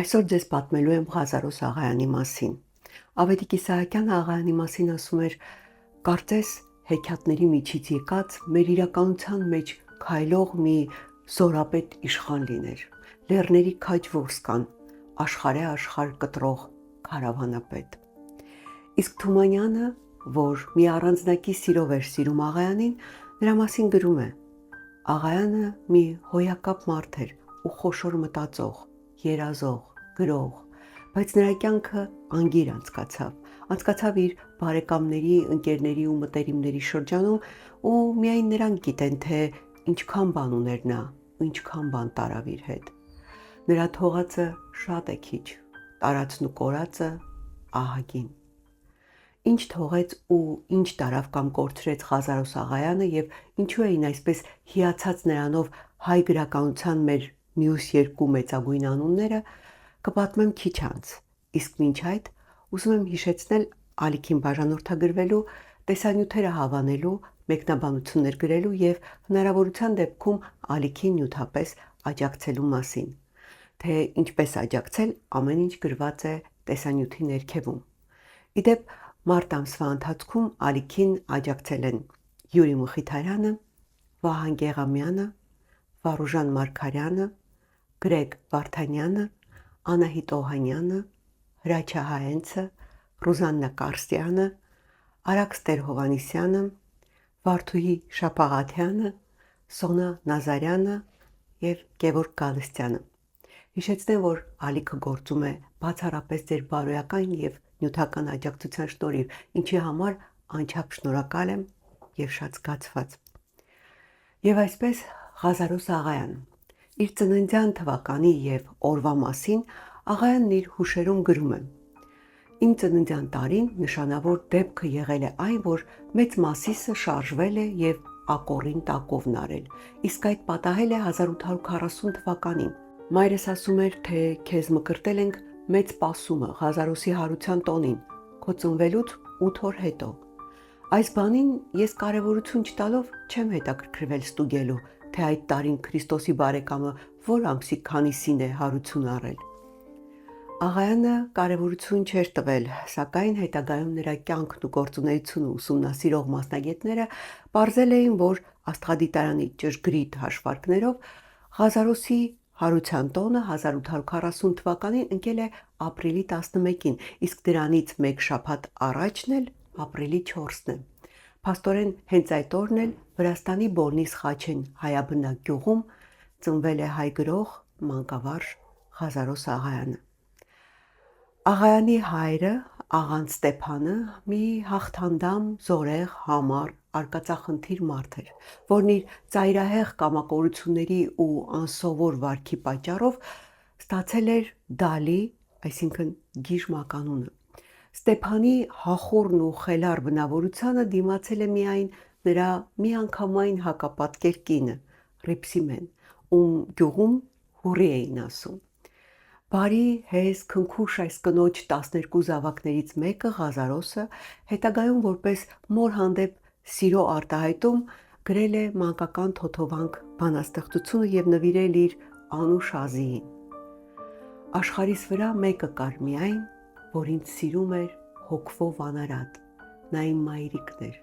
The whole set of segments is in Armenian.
Այսօր ձեզ պատմելու եմ Ղազարոս աղայանի մասին։ Ավետիք Իսահակյանը աղայանի մասին ասում էր. կարծես հեքիաթների միջից եկած մեր իրականության մեջ քայլող մի զորապետ իշխան լիներ։ Լեռների քաջ ворս կան, աշխարհե աշխարհ կտրող քարավանապետ։ Իսկ Թումանյանը, որ մի առանձնակի սիրով էր սիրում աղայանին, նրա մասին գրում է. աղայանը մի հոյակապ մարդ էր ու խոշոր մտածող, երազող, գրող, բայց նրա կյանքը անգիր անցկացավ իր բարեկամների, ընկերների ու մտերիմների շրջանում ու միայն նրանք գիտեն, թե ինչքան բան ուներ նա ու ինչքան բան տարավ իր հետ։ Նրա թողածը շատ է քիչ, տարածն ու կորածը ահագին։ Ինչ թողեց ու ինչ տարավ կամ կորցրեց Ղազարոս աղայանը եւ ինչու էին այսպես հիացած նրանով հայ գրականության մեր մյուս երկու մեծագույն անունները, կպատմեմ քիչ անց, իսկ մինչ այդ ուզում եմ հիշեցնել ալիքին բաժանորդագրվելու, տեսանյութերը հավանելու, մեկնաբանություններ գրելու եւ հնարավորության դեպքում ալիքին նյութապես աջակցելու մասին, թե ինչպես աջակցել ամեն ինչ գրված է տեսանյութի ներքևում։ Իդեպ մարտ ամսվա ընթացքում ալիքին աջակցել են Յուրի Մխիթարյանը, Վահան Գեղամյանը, Վարուժան Մարգարյանը, Գրեգ Վարդանյանը, Անահիտ Օհանյանը, Հրաչյա Հայենցը, Ռուզաննա Կարստյանը, Արաքս Տեր-Հովհաննիսյանը, Վարդուհի Շապաղաթյանը, Սոնա Նազարյանը եւ Գևորգ Գալստյանը։ Հիշեցնեմ, որ ալիքը գործում է բացառապես ձեր բարոյական եւ նյութական աջակցության շնորհիվ, ինչի համար անչափ շնորհակալ եմ եւ շատ զգացված։ Եվ այսպես Ղազարոս աղայան իր ծննդյան թվականի եւ օրվա մասին աղայանն իր հուշերում գրում է. Իմ ծննդյան տարին նշանավոր դեպքը եղել է այն, որ մեծ մասիսը շարժվել է եւ ակորին տակովն արել, իսկ այդ պատահել է 1840 թվականին։ Մայրս ասում էր, թե քեզ մկրտել ենք մեծ պասումը Ղազարոսի հարության տոնին, քո ծնվելուց 8 օր հետո։ Այս բանին ես կարևորություն չտալով չեմ հետաքրքրվել ստուգելու, թե այդ տարին Քրիստոսի բարեկամը որ ամսի քանիսին է հարություն առել։ Աղայանը կարևորություն չէր տվել, սակայն հետագայում նրա կյանքն ու գործունեությունը ուսումնասիրող մասնագետները պարզել էին, որ Աստղադիտարանի ճշգրիտ հաշվարկներով Ղազարոսի հարության տոնը 1840 թվականին ընկել է ապրիլի 11-ին, իսկ դրանից մեկ շաբաթ առաջն էլ ապրիլի 4-ն է։ Փաստորեն հենց այդ օրն էլ Վրաստանի Բոլնիս Խաչեն հայաբնակ գյուղում ծնվել է հայ գրող, մանկավարժ Ղազարոս աղայանը։ Աղայանի հայրը, աղան Ստեփանը, մի հաղթանդամ, զորեղ, համառ, արկածախնդիր մարդ էր, որն իր ծայրահեղ կամակորությունների ու անսովոր վարքի պատճառով ստացել էր դալի, այսինքն գիժ մականունը։ Ստեփանի հախուռն ու խելառ բնավորությանը դիմացել է միայն նրա միանգամայն հակապատկեր կինը, Ռիփսիմեն, ում գյուղում հուրի էին ասում։ Բարի, հեզ, քնքուշ այս կնոջ 12 զավակներից մեկը Ղազարոսը հետագայում որպես մոր հանդեպ սիրո արտահայտում գրել է մանկական թոթովանք բանաստեղծությունը եւ նվիրել իր անուշ Ազիին։ Աշխարհիս վրա մեկը կար միայն, որ ինձ սիրում էր հոգվով անարատ, նա իմ մայրիկն էր,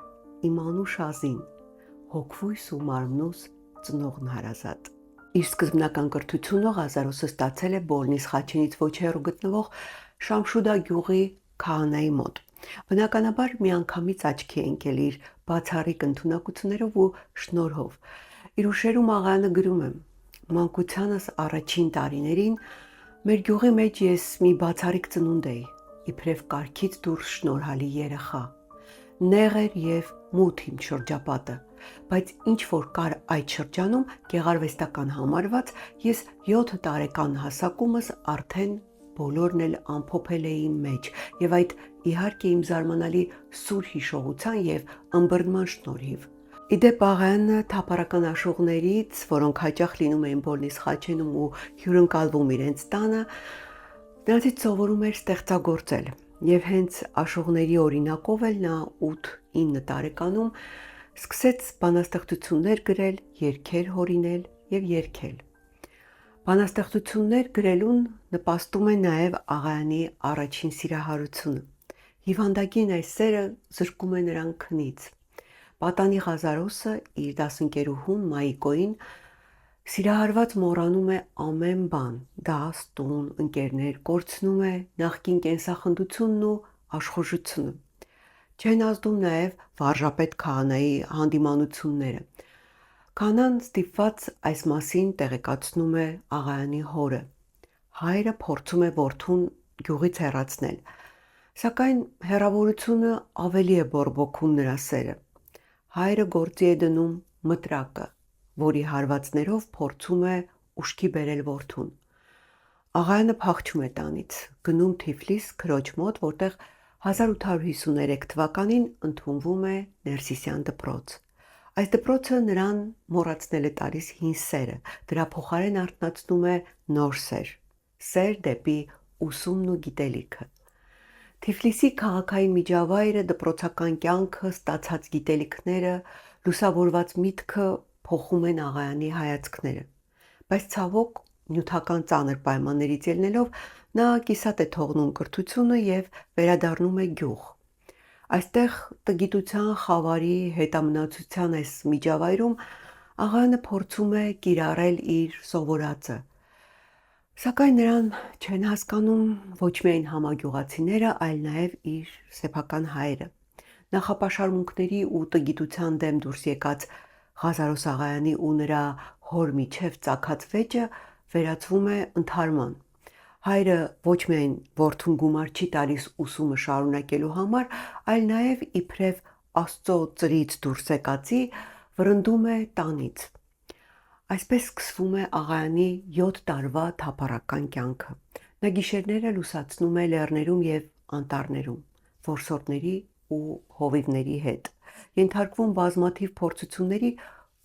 իմ անուշ Ազին, հոգվույս ու մարմնուս ծնողն հարազատ։ Իր սկզբնական կրթությունը Ղազարոսը ստացել է Բոլնիս Խաչենից ոչ հեռու գտնվող Շամշուդա գյուղի քահանայի մոտ։ Բնականաբար միանգամից աչքի է ընկել իր բացառիկ ընդունակություններով ու շնորհով։ Իր հուշերում աղայանը գրում է. մանկությանս առաջին տարիներին մեր գյուղի մեջ ես մի բացառիկ ծնունդ էի, իբրև կարգից դուրս շնորհալի երեխա։ Նեղ էր եւ մութ իմ շրջապատը, բայց ինչ որ կար այդ շրջանում գեղարվեստական համարված, ես 7 տարեկան հասակումս արդեն բոլորն էլ ամփոփել էի իմ մեջ եւ այդ իհարկե իմ զարմանալի սուր հիշողության եւ ըմբռնման շնորհիվ։ Իդեպ աղայանը թափառական աշուղներից, որոնք հաճախ լինում էին Բոլնիս Խաչենում ու հյուրընկալվում իրենց տանը, նրանցից սովորում էր ստեղծագործել եւ հենց աշուղների օրինակով էլ նա 8-9 տարեկանում սկսեց բանաստեղծություններ գրել, երգեր հորինել եւ երգել։ Բանաստեղծություններ գրելուն նպաստում է նաև աղայանի առաջին սիրահարությունը։ Հիվանդագին այս սերը զրկում է նրան քնից։ Պատանի Ղազարոսը իր դասընկերուհուն Մայիկոին սիրահարված մոռանում է ամեն բան՝ դաս, տուն, ընկերներ, կորցնում է նախկին կենսախնդությունն ու աշխուժությունը։ Չեն ազդում նաև վարժապետ քահանայի հանդիմանությունները։ Քահանան ստիպված այս մասին տեղեկացնում է աղայանի հորը։ Հայրը փորձում է որդուն գյուղից հեռացնել, սակայն հեռավորությունը ավելի է բորբոքում նրա սերը։ Հայրը գործի է դնում մտրակը, որի հարվածներով փորձում է ուշքի բերել որդուն։ Աղայանը փախչում է տանից, գնում Թիֆլիս քրոջ մոտ, որտեղ 1853 թվականին ընդունվում է Ներսիսյան դպրոց։ Այս դպրոցը նրան մոռացնել է տալիս հին սերը, դրա փոխարեն արթնացնում է նոր սեր դեպի ուսումն ու գիտելիքը։ Թիֆլիսի քաղաքային միջավայրը, դպրոցական կյանքը, ստացած գիտելիքները, լուսավորված միտքը փոխում են աղայանի հայացքները։ Բայց ցավոք, նյութական ծանր պայմաններից ելնելով նա կիսատ է թողնում կրթությունը եւ վերադառնում է գյուղ։ Այստեղ տգիտության, խավարի, հետամնացության այս միջավայրում աղայանը փորձում է կիրառել իր սովորածը։ Սակայն նրան չեն հասկանում ոչ միայն համագյուղացիները, այլ նաև իր սեփական հայրը։ Նախապաշարմունքների ու տգիտության դեմ դուրս եկած Ղազարոս աղայանի ու նրա հոր միջև ծագած վեճը վերածվում է ընդհարման։ Հայրը ոչ միայն որդուն գումար չի տալիս ուսումը շարունակելու համար, այլ նաև իբրև Աստծո ծրից դուրս եկածի վրընդում է տանից։ Այսպես սկսվում է աղայանի 7 տարվա թափառական կյանքը։ Նա գիշերները լուսացնում է լեռներում եւ անտառներում, որսորդների ու հովիվների հետ, ենթարկվում բազմաթիվ փորձությունների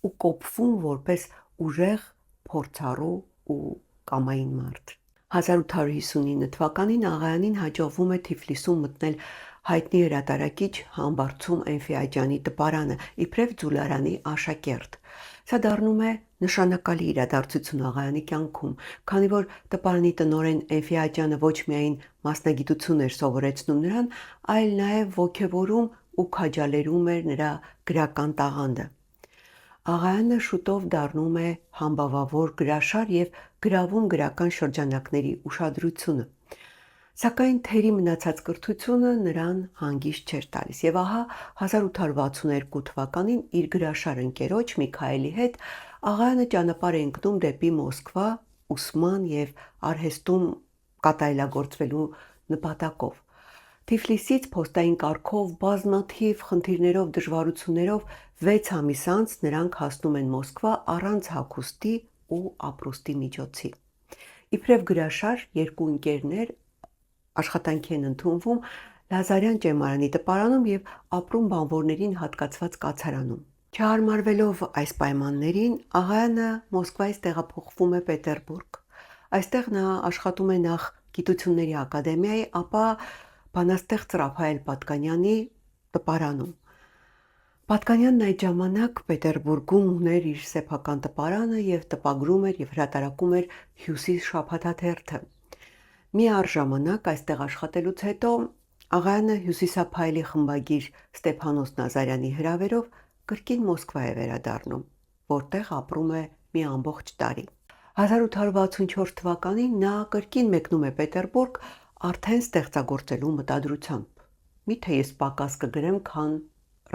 ու կոփվում որպես ուժեղ, փորձառու ու կամային մարդ։ 1859 թվականին աղայանին հաջողվում է Թիֆլիսում մտնել հայտնի հրատարակիչ Համբարձում Էնֆիաջյանի տպարանը, իբրև Ձուլարանի աշակերտ։ Սա դառնում է նշանակալի իրադարձություն աղայանի կյանքում, քանի որ տպարանի տնօրեն Էնֆիաջյանը ոչ միայն մասնագիտություն էր սովորեցնում նրան, այլ նաև ոգևորում ու քաջալերում էր նրա գրական տաղանդը։ Աղայանը շուտով դառնում է համբավավոր գրաշար եւ գրավում գրական շրջանակների ուշադրությունը։ Սակայն թերի մնացած կրթությունը նրան հանգիստ չէր տալիս, եւ ահա 1862 թվականին իր գրաշար ընկերոջ Միքայելի հետ աղայանը ճանապարհ է ընկնում դեպի Մոսկվա ուսման եւ արհեստում կատարելագործվելու նպատակով։ Թիֆլիսից փոստային կարգով բազմաթիվ խնդիրներով, դժվարություններով 6 ամիս անց նրանք հասնում են Մոսկվա առանց հագուստի ու ապրուստի միջոցի։ Իբրև գրաշար երկու ընկերներ աշխատանքի են ընդունվում Լազարյան ճեմարանի տպարանում եւ ապրում բանվորներին հատկացված կացարանում։ Չհարմարվելով այս պայմաններին, աղայանը Մոսկվայից տեղափոխվում է Պետերբուրգ։ Այստեղ նա աշխատում է նախ Գիտությունների ակադեմիայի, ապա բանաստեղծ Ռաֆայել Պատկանյանի տպարանում։ Պատկանյանն այդ ժամանակ Պետերբուրգում ուներ իր սեփական տպարանը եւ տպագրում էր եւ հրատարակում էր Հյուսիս շաբաթաթերթը։ Մի առժամանակ այստեղ աշխատելուց հետո աղայանը հյուսիսափայլի խմբագիր Ստեփանոս Նազարյանի հրավերով կրկին Մոսկվա է վերադառնում, որտեղ ապրում է մի ամբողջ տարի։ 1864 թվականին նա կրկին մեկնում է Պետերբուրգ արդեն ստեղծագործելու մտադրությամբ։ Միթե ես պակաս կգրեմ, քան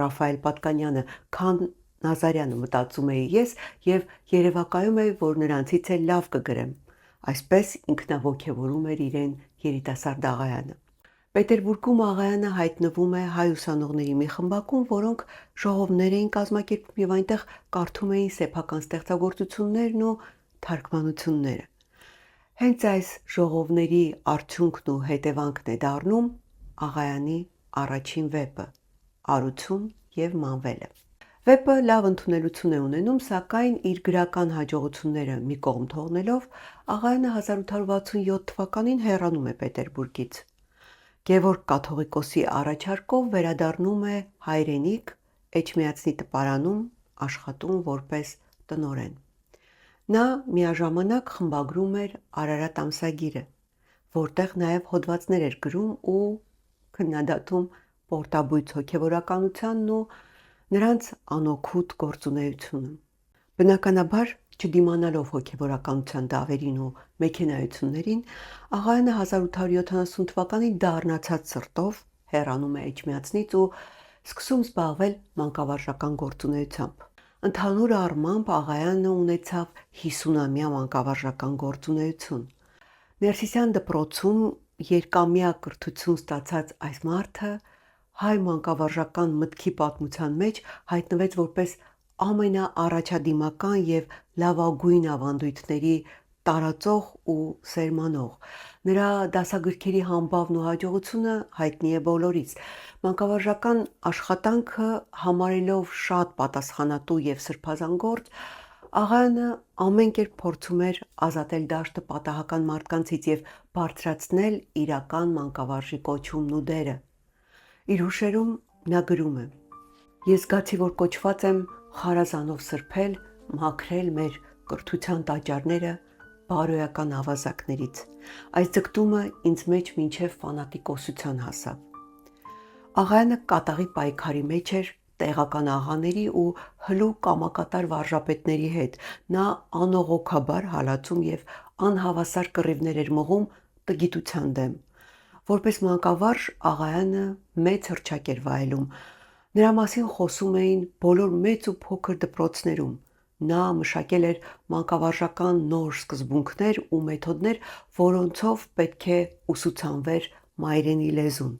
Ռաֆայել Պատկանյանը, քան Նազարյանը, մտածում էի ես եւ երևակայում է, որ նրանցից էլ լավ կգրեմ։ Այսպես ինքնաոգևորում էր իրեն երիտասարդ աղայանը։ Պետերբուրգում աղայանը հայտնվում է հայ ուսանողների մի խմբակում, որոնք ժողովներ էին կազմակերպում եւ այնտեղ կարդում էին սեփական ստեղծագործություններն ու թարգմանությունները։ Հենց այս ժողովների արդյունքն ու հետևանքն է դառնում աղայանի առաջին վեպը՝ «Արություն եւ մանվելը»։ Վեպը լավ ընդունելություն է ունենում, սակայն իր գրական հաջողությունները մի կողմ թողնելով աղայանը 1867 թվականին հեռանում է Պետերբուրգից։ Գևորգ կաթողիկոսի առաջարկով վերադառնում է հայրենիք, Էջմիածնի տպարանում աշխատում որպես տնօրեն։ Նա միաժամանակ խմբագրում էր Արարատ ամսագիրը, որտեղ նաև հոդվածներ էր գրում ու քննադատում պորտաբույծ հոգևորականությանն ու նրանց անօգուտ գործունեությունը։ Բնականաբար, չդիմանալով հոգևորականության դավերին ու մեքենայություններին, Աղայանը 1870 թվականին դառնացած սրտով հեռանում է Էջմիածնից ու սկսում զբաղվել մանկավարժական գործունեությամբ։ Ընդհանուր առմամբ Աղայանը ունեցավ 50-ամյա մանկավարժական գործունեություն։ Ներսիսյան դպրոցում երկամյա կրթություն ստացած այս մարդը հայ մանկավարժական մտքի պատմության մեջ հայտնվեց որպես ամենաառաջադիմական և լավագույն ավանդույթների տարածող ու սերմանող։ Նրա դասագրքերի համբավն ու հաջողությունը հայտնի է բոլորիս։ Մանկավարժական աշխատանքը համարելով շատ պատասխանատու և սրբազան գործ, Աղայանը ամեն կերպ փորձում էր ազատել դաշտը պատահական մարդկանցից և բարձրացնել իրական մանկավարժի կոչումն ու դերը։ Իր հուշերում նա գրում է. «Ես զգացի, որ կոչված եմ խարազանով սրբել, մաքրել մեր կրթության տաճարները բարոյական ավազակներից։ Այս ձգտումը ինձ մեջ մինչև ֆանատիկոսության հասավ»։ Աղայանը կատաղի պայքարի մեջ էր տեղական աղաների ու հլու կամակատար վարժապետների հետ։ Նա անողոքաբար հալածում և անհավասար կռիվներ էր մղում տգիտության դեմ։ Որպես մանկավարժ Աղայանը մեծ հռչակ էր վայելում։ Նրա մասին խոսում էին բոլոր մեծ ու փոքր դպրոցներում։ Նա մշակել էր մանկավարժական նոր սկզբունքներ ու մեթոդներ, որոնցով պետք է ուսուցանվեր մայրենի լեզուն։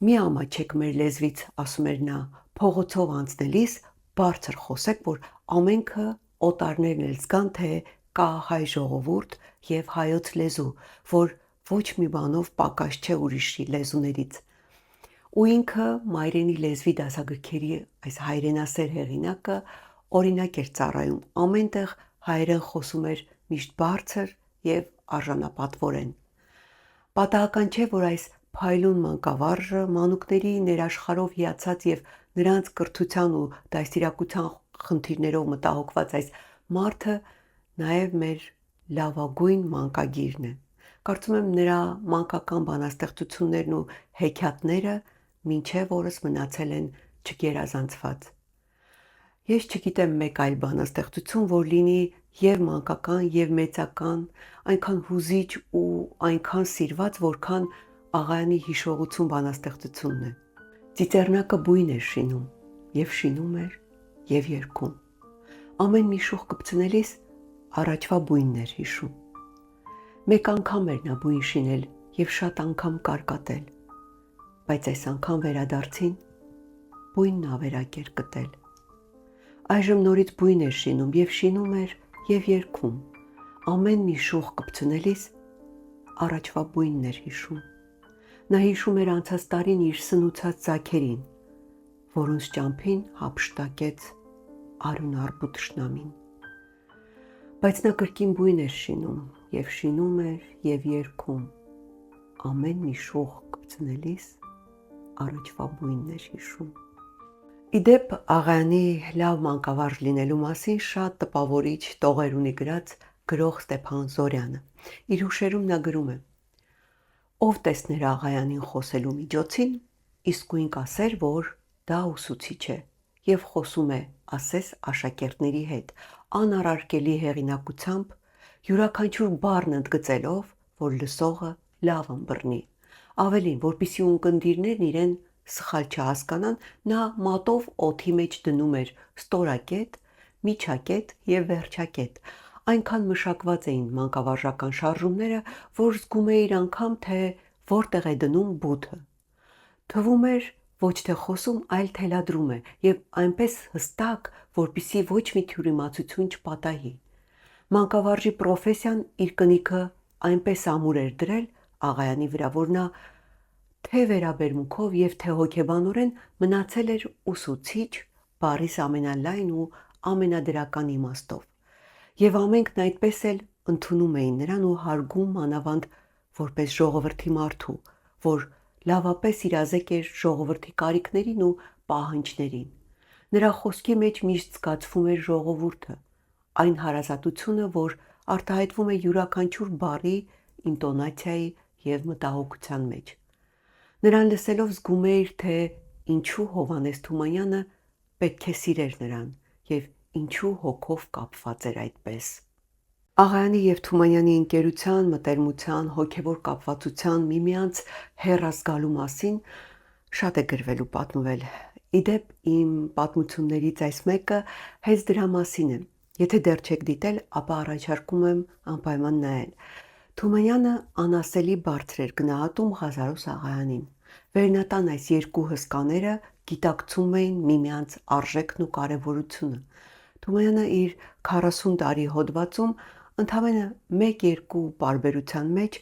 «Մի ամաչեք մեր լեզվից», ասում էր նա, «փողոցով անցնելիս բարձր խոսեք, որ ամենքը օտարներն էլ զգան, թե կա հայ ժողովուրդ և հայոց լեզու, որ ոչ մի բանով պակաս չէ ուրիշի լեզուներից»։ Ու ինքը մայրենի լեզվի դասագրքերի այս հայրենասեր հեղինակը օրինակ էր ծառայում, ամեն տեղ հայերեն խոսում էր միշտ բարձր և արժանապատվորեն։ Պատահական չէ, որ այս փայլուն մանկավարժը, մանուկների ներաշխարհով հիացած և նրանց կրթության ու դաստիարակության խնդիրներով մտահոգված այս մարդը նաև մեր լավագույն մանկագիրն է։ Կարծում եմ նրա մանկական բանաստեղծություններն ու հեքիաթները մինչև օրս մնացել են չգերազանցված։ Ես չգիտեմ մեկ այլ բանաստեղծություն, որ լինի և մանկական, և մեծական, այնքան հուզիչ ու այնքան սիրված, որքան Աղայանի հիշողություն բանաստեղծությունն է։ Ծիծեռնակը բույն էր շինում, և շինում էր, և երգում։ Ամեն մի շուխ կպցնելիս առաջվա բույնն էր հիշում։ Մեկ անգամ էր նա բույն շինել և շատ անգամ կարկատել, բայց այս անգամ վերադարձին բույնն ավերակ էր գտել։ Այժմ նորից բույն էր շինում, և շինում էր, և երգում։ Ամեն մի շուխ կպցնելիս առաջվա բույնն էր հիշում։ Նա հիշում էր անցած տարին իր սնուցած ձագերին, որոնց ճամփին հափշտակեց արյունառբու թշնամին։ Բայց նա կրկին բույն էր շինում, և շինում էր, և երգում։ Ամեն մի շուխ կպցնելիս առաջվա բույնն էր հիշում։ Ի դեպ, Աղայանի լավ մանկավարժ լինելու մասին շատ տպավորիչ տողեր ունի գրած գրող Ստեփան Զորյանը։ Իր հուշերում նա գրում է. «Ով տեսներ Աղայանին խոսելու միջոցին, իսկույն կասեր, որ դա ուսուցիչ է և խոսում է ասես աշակերտների հետ, անառարկելի հեղինակությամբ, յուրաքանչյուր բառն ընդգծելով, որ լսողը լավ ըմբռնի։ Ավելին, որպեսզի ունկնդիրներն իրեն սխալ չհասկանան, նա մատով օդի մեջ դնում էր ստորակետ, միջակետ և վերջակետ։ Այնքան մշակված էին մանկավարժական շարժումները, որ զգում էիր անգամ, թե որտեղ է դնում բութը։ Թվում էր ոչ թե խոսում, այլ թելադրում է, և այնպես հստակ, որպեսզի ոչ մի թյուրիմացություն չպատահի։ Մանկավարժի պրոֆեսիան իր կնիքը այնպես ամուր էր դրել Աղայանի վրա, որ նա թե վերաբերմունքով և թե հոգեբանորեն մնացել էր ուսուցիչ բառիս ամենալայն ու ամենադրական իմաստով։ Եվ ամենքն այդպես էլ ընդունում էին նրան ու հարգում մանավանդ որպես ժողովրդի մարդու, որ լավապես իրազեկ էր ժողովրդի կարիքներին ու պահանջներին։ Նրա խոսքի մեջ միշտ զգացվում էր ժողովուրդը, այն հարազատությունը, որ արտահայտվում է յուրաքանչյուր բառի, ինտոնացիայի և մտահոգության մեջ։ Նրան լսելով զգում էիր, թե ինչու Հովհաննես Թումանյանը պետք է սիրեր նրան և ինչու հոգով կապված էր այդպես։ Աղայանի և Թումանյանի ընկերության, մտերմության, հոգևոր կապվածության, միմյանց հեռաս գալու մասին շատ է գրվել ու պատմվել։ Իդեպ, իմ պատմություններից այս մեկը հենց դրա մասին է։ Եթե դեռ չեք դիտել, ապա առաջարկում եմ անպայման նայել։ Թումանյանը անասելի բարձր էր գնահատում Ղազարոս Աղայանին։ Վերնատան այս երկու հսկաները գիտակցում էին միմյանց արժեքն ու կարևորությունը։ Թումանյանը իր 40 տարի հոդվածում ընդամենը 1-2 պարբերության մեջ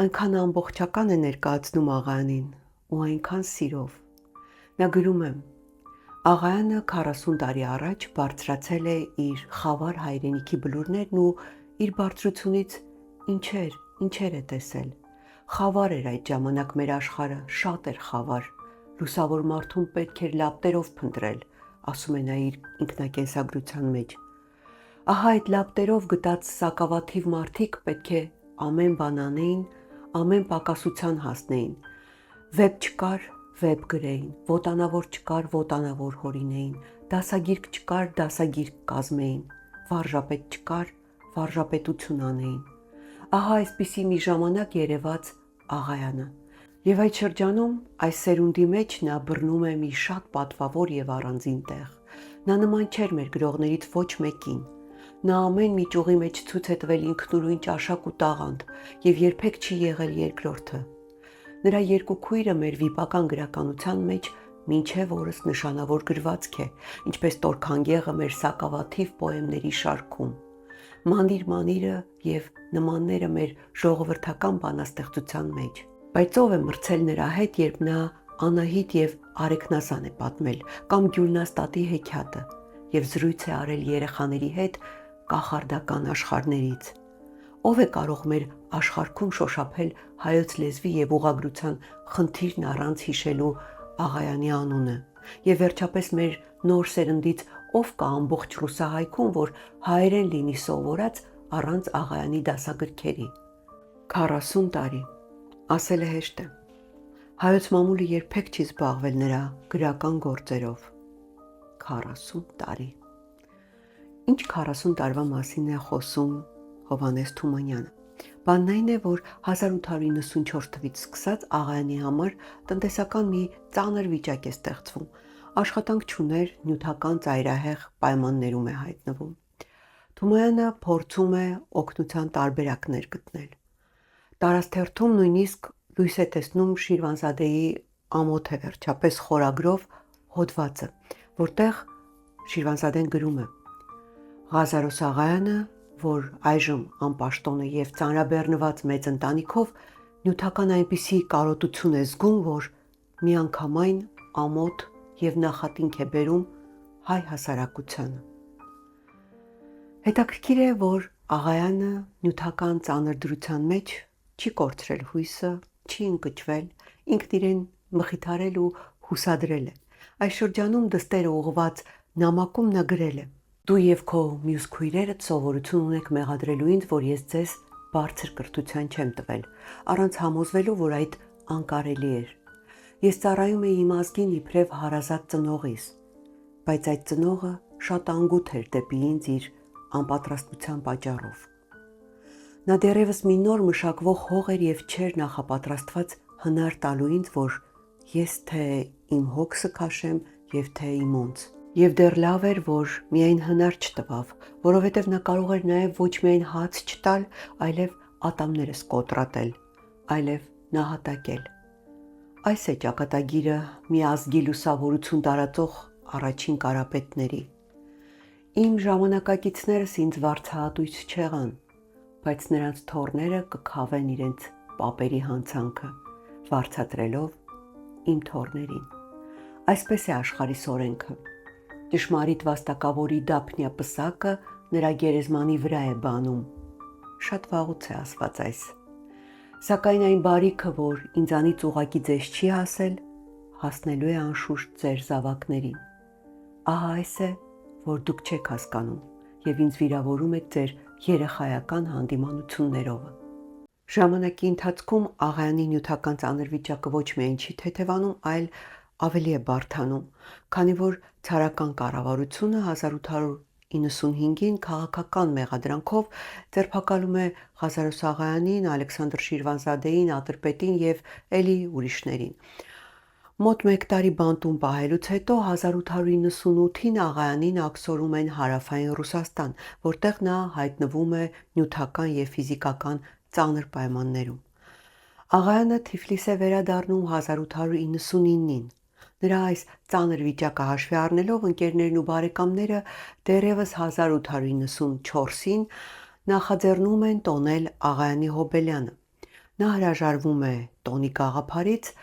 այնքան ամբողջական է ներկայացնում Աղայանին ու այնքան սիրով։ Նա գրում է. Աղայանը 40 տարի առաջ բարձրացել է իր խավար հայրենիքի բլուրներն ու իր բարձրությունից ինչեր է տեսել։ Խավար էր այդ ժամանակ մեր աշխարհը, շատ էր խավար։ Լուսավոր մարդուն պետք էր լապտերով փնտրել, ասում է նա իր ինքնակենսագրության մեջ։ Ահա այդ լապտերով գտած սակավաթիվ մարդիկ պետք է ամեն բան անեին, ամեն պակասության հասնեին։ Վեպ չկար, վեպ գրեին, ոտանավոր չկար, ոտանավոր հորինեին, դասագիրք չկար, դասագիրք կազմեին, վարժապետ չկար, վարժապետություն անեին։ Ահա այսպիսի մի ժամանակ երևաց Աղայանը։ Եվ այդ շրջանում այս սերունդի մեջ նա բռնում է մի շատ պատվավոր և առանձին տեղ։ Նա նման չէր մեր գրողներից ոչ մեկին։ Նա ամեն մի ճյուղի մեջ ցույց է տվել ինքնուրույն ճաշակ ու տաղանդ և երբեք չի եղել երկրորդը։ Նրա երկու քույրը մեր վիպական գրականության մեջ մինչև օրս նշանավոր գրվածք է, ինչպես Տոր-Քանգեղը մեր սակավաթիվ պոեմների շարքում։ Մանիր-մանիրը և նմանները մեր ժողովրդական բանաստեղծության մեջ։ Բայց ով է մրցել նրա հետ, երբ նա Անահիտ և Արեգնազան է պատմել, կամ Գյուլնաստատի հեքիաթը, և զրույց է արել երեխաների հետ կախարդական աշխարհներից։ Ով է կարող մեր աշխարհքում շոշափել հայոց լեզվի և ուղղագրության խնդիրն առանց հիշելու Աղայանի անունը, և վերջապես մեր նոր սերնդից ով կա ամբողջ ռուսահայքում, որ հայերեն լինի սովորած առանց Աղայանի դասագրքերի։ 40 տարի, ասելը հեշտ է։ Հայոց մամուլը երբեք չի զբաղվել նրա գրական գործերով։ 40 տարի։ Ինչ 40 տարվա մասին է խոսում Հովհաննես Թումանյանը։ Բանն այն է, որ 1894 թվականից սկսած Աղայանի համար տնտեսական մի ծանր վիճակ է ստեղծվում։ Աշխատանք չուներ, նյութական ծայրահեղ պայմաններում է հայտնվում։ Թումանյանը փորձում է օգնության տարբերակներ գտնել։ Տարասթերթում նույնիսկ լույս է տեսնում Շիրվանզադեի «Ամոթ է վերջապես» խորագրով հոդվածը, որտեղ Շիրվանզադեն գրում է. Ղազարոս Աղայանը, որ այժմ անպաշտոն է և ծանրաբեռնված մեծ ընտանիքով, նյութական այնպիսի կարոտություն է զգում, որ միանգամայն ամոթ և նախատինք է բերում հայ հասարակությանը։ Հետաքրքիր է, որ Աղայանը նյութական ծանր դրության մեջ չի կորցրել հույսը, չի ընկճվել, ինքն իրեն մխիթարել ու հուսադրել է։ Այս շրջանում դստերը ուղղված նամակում նա գրել է. Դու և քո մյուս քույրերդ սովորություն ունեք մեղադրելու ինձ, որ ես ձեզ բարձր կրթության չեմ տվել, առանց համոզվելու, որ այդ անկարելի էր։ Ես ծառայում էի իմ ազգին իբրև հարազատ ծնողիս, բայց այդ ծնողը շատ անգութ էր դեպի ինձ իր անպատրաստության պատճառով։ Նա դեռևս մի նոր մշակվող հող էր և չէր նախապատրաստված հնար տալու ինձ, որ ես թե իմ հոգսը քաշեմ և թե իմոնց։ Եվ դեռ լավ էր, որ միայն հնար չտվավ, որովհետև նա կարող էր նաև ոչ միայն հաց չտալ, այլև ատամներս կոտրատել, այլև նահատակել։ Այս է ճակատագիրը մի ազգի լուսավորություն տարածող առաջին կարապետների։ Իմ ժամանակակիցներս ինձ վարձահատույց չեղան, բայց նրանց թոռները կքավեն իրենց պապերի հանցանքը, վարձատրելով իմ թոռներին։ Այսպես է աշխարհի սորենքը։ Ճշմարիտ վաստակավորի դափնյա պսակը նրա գերեզմանի վրա է բանում։ Շատ վաղուց է ասված այս։ Սակայն այն բարիքը, որ ինձանից ուղղակի ձեզ չի հասել, հասնելու է անշուշտ ձեր զավակներին։ Ահա այս է, որ դուք չեք հասկանում, եւ ինձ վիրավորում եք ձեր երեխայական հանդիմանություններով։ Ժամանակի ընթացքում աղայանի նյութական ծանր վիճակը ոչ միայն չի թեթևանում, այլ ավելի է բարդանում, քանի որ ցարական կառավարությունը 1895-ին քաղաքական մեղադրանքով ձերբակալում է Ղազարոս աղայանին, Ալեքսանդր Շիրվանզադեին, Ատրպետին եւ էլի ուրիշներին։ Մոտ 1 տարի բանտում պահելուց հետո 1898-ին աղայանին աքսորում են Հարավային Ռուսաստան, որտեղ նա հայտնվում է նյութական եւ ֆիզիկական ծանր պայմաններում։ Աղայանը Թիֆլիս է վերադառնում 1899-ին։ Նրա այս ծանր վիճակը հաշվի առնելով ընկերներն ու բարեկամները դեռևս 1894-ին նախաձեռնում են տոնել աղայանի հոբելյանը։ Նա հրաժարվում է տոնի գաղափարից,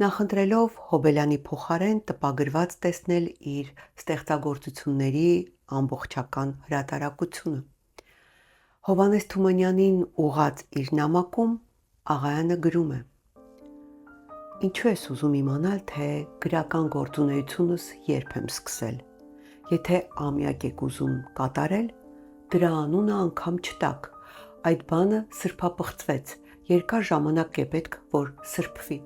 նախընտրելով հոբելյանի փոխարեն տպագրված տեսնել իր ստեղծագործությունների ամբողջական հրատարակությունը։ Հովհաննես Թումանյանին ուղղած իր նամակում աղայանը գրում է. «Ինչու ես ուզում իմանալ, թե գրական գործունեությունս երբ եմ սկսել։ Եթե ամյակ եք ուզում կատարել, դրա անունը անգամ չտաք, այդ բանը սրբապղծվեց, երկար ժամանակ է պետք, որ սրբվի։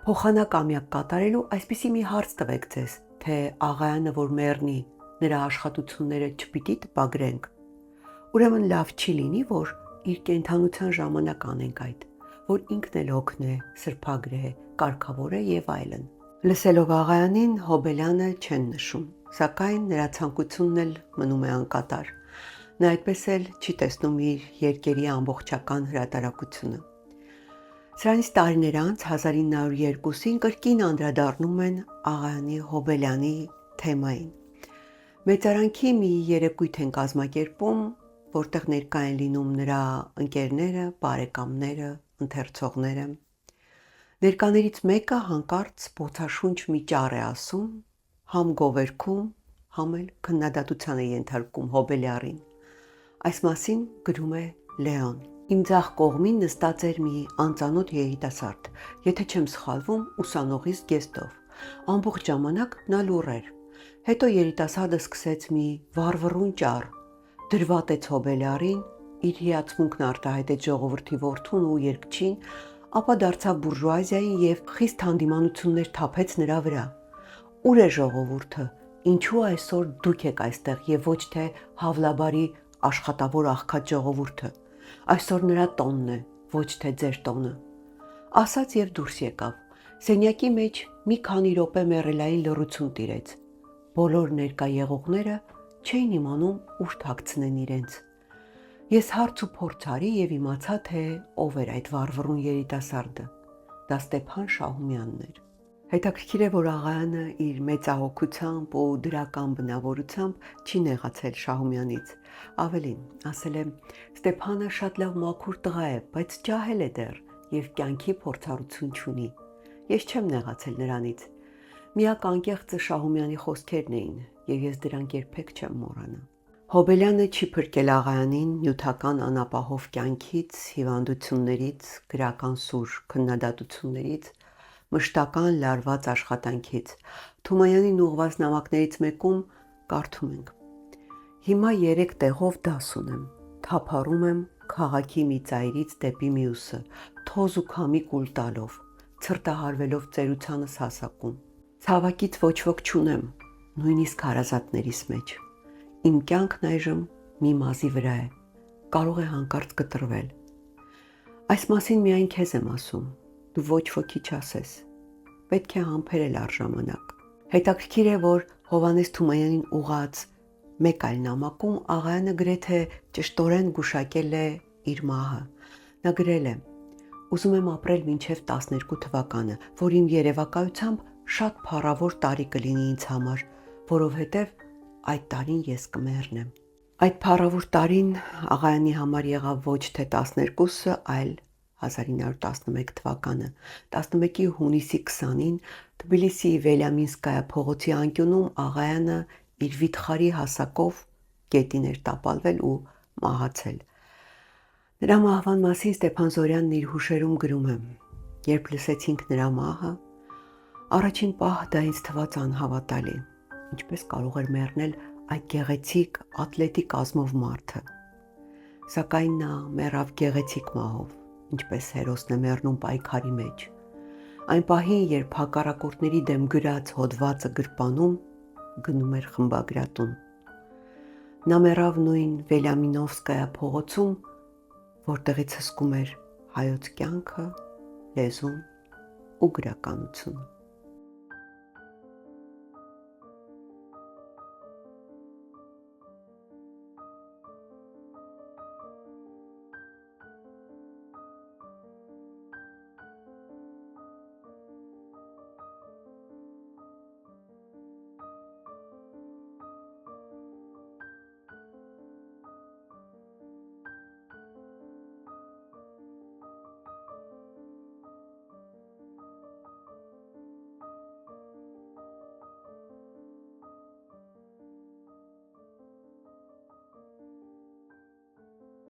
Փոխանակ ամյակ կատարելու այսպիսի մի հարց տվեք ձեզ, թե աղայանը, որ մեռնի, նրա աշխատությունները չպիտի տպագրենք։ Ուրեմն լավ չի լինի, որ իր կենդանության ժամանակ անենք այդ, որ ինքն էլ հոգնե, սրբագրե, կարգավորե եւ այլն»։ Լսելով աղայանին Հոբելյանը չեն նշում, սակայն նրա ցանկությունն էլ մնում է անկատար։ Նա այդպես էլ չի տեսնում իր երկերի ամբողջական հրատարակությունը։ Սրանից տարիներ անց 1902-ին կրկին անդրադառնում են աղայանի Հոբելյանի թեմային։ Մեծարանքի մի երեկույթ են կազմակերպում, որտեղ ներկա են լինում նրա ընկերները, բարեկամները, ընթերցողները։ Ներկաներից մեկը հանկարծ բոցաշունչ մի ճառ է ասում, համ գովերքում, համ էլ քննադատության է ենթարկում Հոբելյարին։ Այս մասին գրում է Լեոն. «Իմ ձախ կողմին նստած էր մի անծանոթ երիտասարդ, եթե չեմ սխալվում, ուսանողիս զգեստով։ Ամբողջ ժամանակ նա լուռ էր։ Հետո երիտասարդը սկսեց մի վառվռուն ճառ, դրվատեց Հոբելյարին, իր հիացմունքն արտահայտեց ժողովրդի որդուն ու երգչին, ապա դարձավ բուրժուազիային եւ խիստ հանդիմանություններ թափեց նրա վրա։ Ուր է ժողովուրդը, ինչու այսօր դուք եք այստեղ եւ ոչ թե Հավլաբարի աշխատավոր աղքատ ժողովուրդը։ Այսօր նրա տոնն է, ոչ թե ձեր տոնը»։ Ասաց եւ դուրս եկավ։ Սենյակի մեջ մի քանի րոպե մեռելային լռություն տիրեց։ Բոլոր ներկա եղողները չէին իմանում ուր թաքցնեն իրենց։ Ես հարց ու փորձ արի եւ իմացա, թե ով էր այդ վառվռուն երիտասարդը։ Դա Ստեփան Շահումյանն էր։ Հետաքրքիր է, որ աղայանը իր մեծահոգությամբ ու դրական բնավորությամբ չի նեղացել Շահումյանից։ Ավելին, ասել է. Ստեփանը շատ լավ մաքուր տղա է, բայց ջահել է դեռ եւ կյանքի փորձառություն չունի։ Ես չեմ նեղացել նրանից։ Միակ անկեղծը Շահումյանի խոսքերն էին եւ ես դրանք երբեք չեմ մոռանա։ Հոբելյանը չի փրկել աղայանին նյութական անապահով կյանքից, հիվանդություններից, գրական սուր քննադատություններից, մշտական լարված աշխատանքից։ Թումանյանին ուղղված նամակներից մեկում կարդում ենք. «Հիմա 3 տեղով դաս ունեմ, թափառում եմ քաղաքի մի ծայրից դեպի մյուսը, թոզ ու քամի կուլ տալով, ցրտահարվելով ծերությանս հասակում։ Ցավակից ոչ ոք չունեմ, նույնիսկ հարազատներիս մեջ։ Իմ կյանքն այժմ մի մազի վրա է, կարող է հանկարծ կտրվել։ Այս մասին միայն քեզ եմ ասում, դու ոչ ոքի չասես, պետք է համբերել առժամանակ»։ Հետաքրքիր է, որ Հովհաննես Թումանյանին ուղղած մեկ այլ նամակում աղայանը գրեթե ճշտորեն գուշակել է իր մահը։ Նա գրել է. «Ուզում եմ ապրել մինչև 12 թվականը, որ իմ երևակայությամբ շատ փառավոր տարի կլինի ինձ համար, որովհետև այդ տարին ես կմեռնեմ»։ Այդ փառավոր տարին աղայանի համար եղավ ոչ թե 12-ը, այլ 1911 թվականը։ 11-ի հունիսի 20-ին Թբիլիսիի Վելյամինսկայա փողոցի անկյունում աղայանը իր վիթխարի հասակով գետին էր տապալվել ու մահացել։ Նրա մահվան մասին Ստեփան Զորյանն իր հուշերում գրում է. «Երբ լսեցինք նրա մահը, առաջին պահ դա ինձ թվաց անհավատալի։ Ինչպես կարող էր մեռնել այդ գեղեցիկ ատլետիկ կազմով մարդը։ Սակայն նա մեռավ գեղեցիկ մահով, ինչպես հերոսն է մեռնում պայքարի մեջ։ Այն պահին, երբ հակառակորդների դեմ գրած հոդվածը գրպանում, գնում էր խմբագրատուն։ Նա մեռավ նույն Վելյամինովսկայա փողոցում, որտեղից հսկում էր հայոց կյանքը, լեզուն ու գրականությունը։